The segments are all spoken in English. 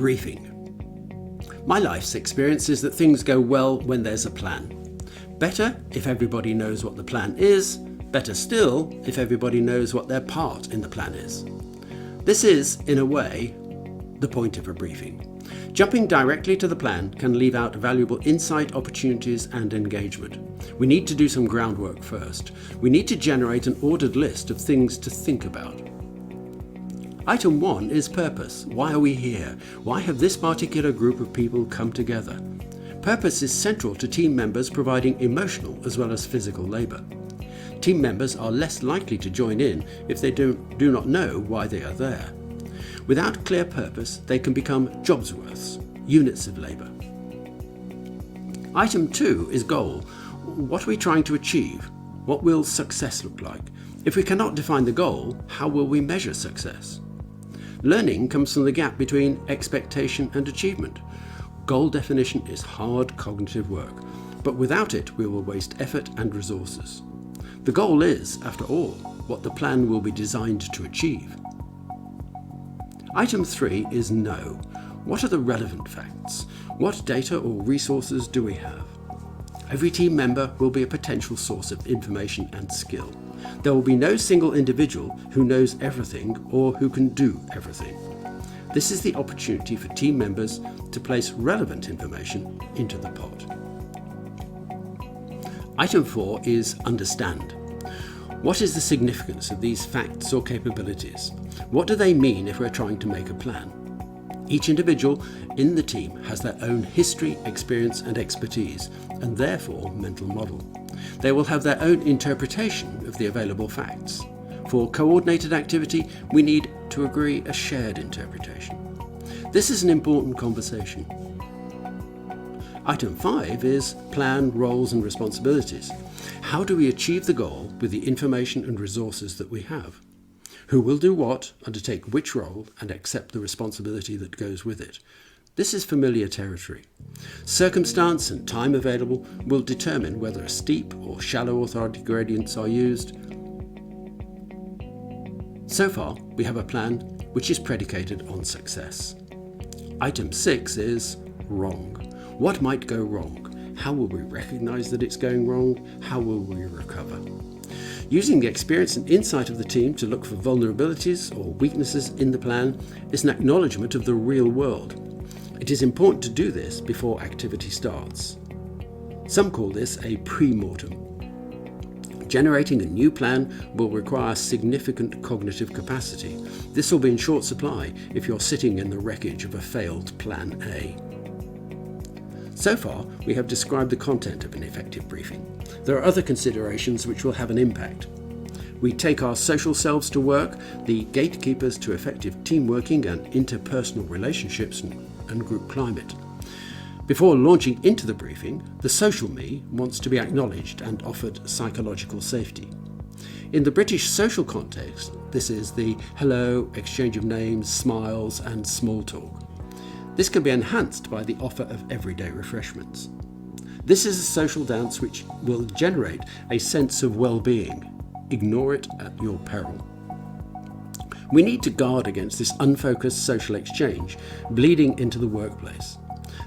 Briefing. My life's experience is that things go well when there's a plan. Better if everybody knows what the plan is, better still if everybody knows what their part in the plan is. This is, in a way, the point of a briefing. Jumping directly to the plan can leave out valuable insight, opportunities and engagement. We need to do some groundwork first. We need to generate an ordered list of things to think about. Item 1 is purpose. Why are we here? Why have this particular group of people come together? Purpose is central to team members providing emotional as well as physical labour. Team members are less likely to join in if they do not know why they are there. Without clear purpose, they can become jobs worths, units of labour. Item 2 is goal. What are we trying to achieve? What will success look like? If we cannot define the goal, how will we measure success? Learning comes from the gap between expectation and achievement. Goal definition is hard cognitive work, but without it we will waste effort and resources. The goal is, after all, what the plan will be designed to achieve. Item 3 is know. What are the relevant facts? What data or resources do we have? Every team member will be a potential source of information and skill. There will be no single individual who knows everything or who can do everything. This is the opportunity for team members to place relevant information into the pot. Item 4 is understand. What is the significance of these facts or capabilities? What do they mean if we're trying to make a plan? Each individual in the team has their own history, experience and expertise, and therefore mental model. They will have their own interpretation of the available facts. For coordinated activity, we need to agree a shared interpretation. This is an important conversation. Item 5 is plan, roles and responsibilities. How do we achieve the goal with the information and resources that we have? Who will do what, undertake which role, and accept the responsibility that goes with it? This is familiar territory. Circumstance and time available will determine whether a steep or shallow authority gradients are used. So far, we have a plan which is predicated on success. Item 6 is wrong. What might go wrong? How will we recognise that it's going wrong? How will we recover? Using the experience and insight of the team to look for vulnerabilities or weaknesses in the plan is an acknowledgement of the real world. It is important to do this before activity starts. Some call this a pre-mortem. Generating a new plan will require significant cognitive capacity. This will be in short supply if you're sitting in the wreckage of a failed Plan A. So far, we have described the content of an effective briefing. There are other considerations which will have an impact. We take our social selves to work, the gatekeepers to effective team working and interpersonal relationships and group climate. Before launching into the briefing, the social me wants to be acknowledged and offered psychological safety. In the British social context, this is the hello, exchange of names, smiles and small talk. This can be enhanced by the offer of everyday refreshments. This is a social dance which will generate a sense of well-being. Ignore it at your peril. We need to guard against this unfocused social exchange bleeding into the workplace.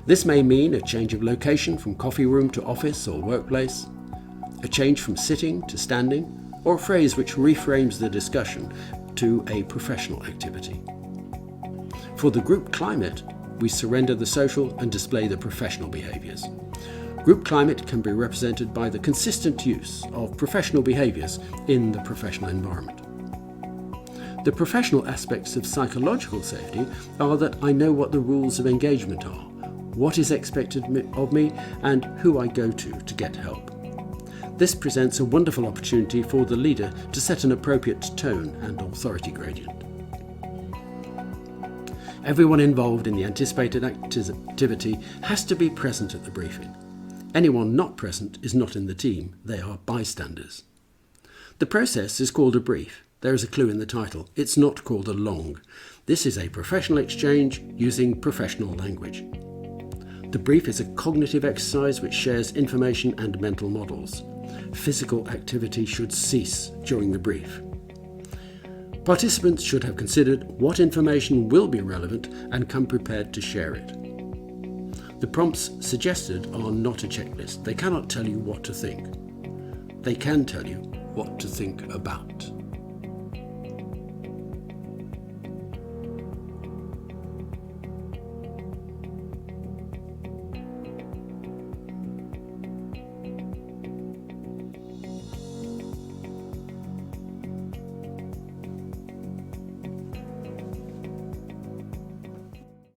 This may mean a change of location from coffee room to office or workplace, a change from sitting to standing, or a phrase which reframes the discussion to a professional activity. For the group climate, we surrender the social and display the professional behaviours. Group climate can be represented by the consistent use of professional behaviours in the professional environment. The professional aspects of psychological safety are that I know what the rules of engagement are, what is expected of me, and who I go to get help. This presents a wonderful opportunity for the leader to set an appropriate tone and authority gradient. Everyone involved in the anticipated activity has to be present at the briefing. Anyone not present is not in the team, they are bystanders. The process is called a brief. There is a clue in the title. It's not called a long. This is a professional exchange using professional language. The brief is a cognitive exercise which shares information and mental models. Physical activity should cease during the brief. Participants should have considered what information will be relevant and come prepared to share it. The prompts suggested are not a checklist. They cannot tell you what to think. They can tell you what to think about.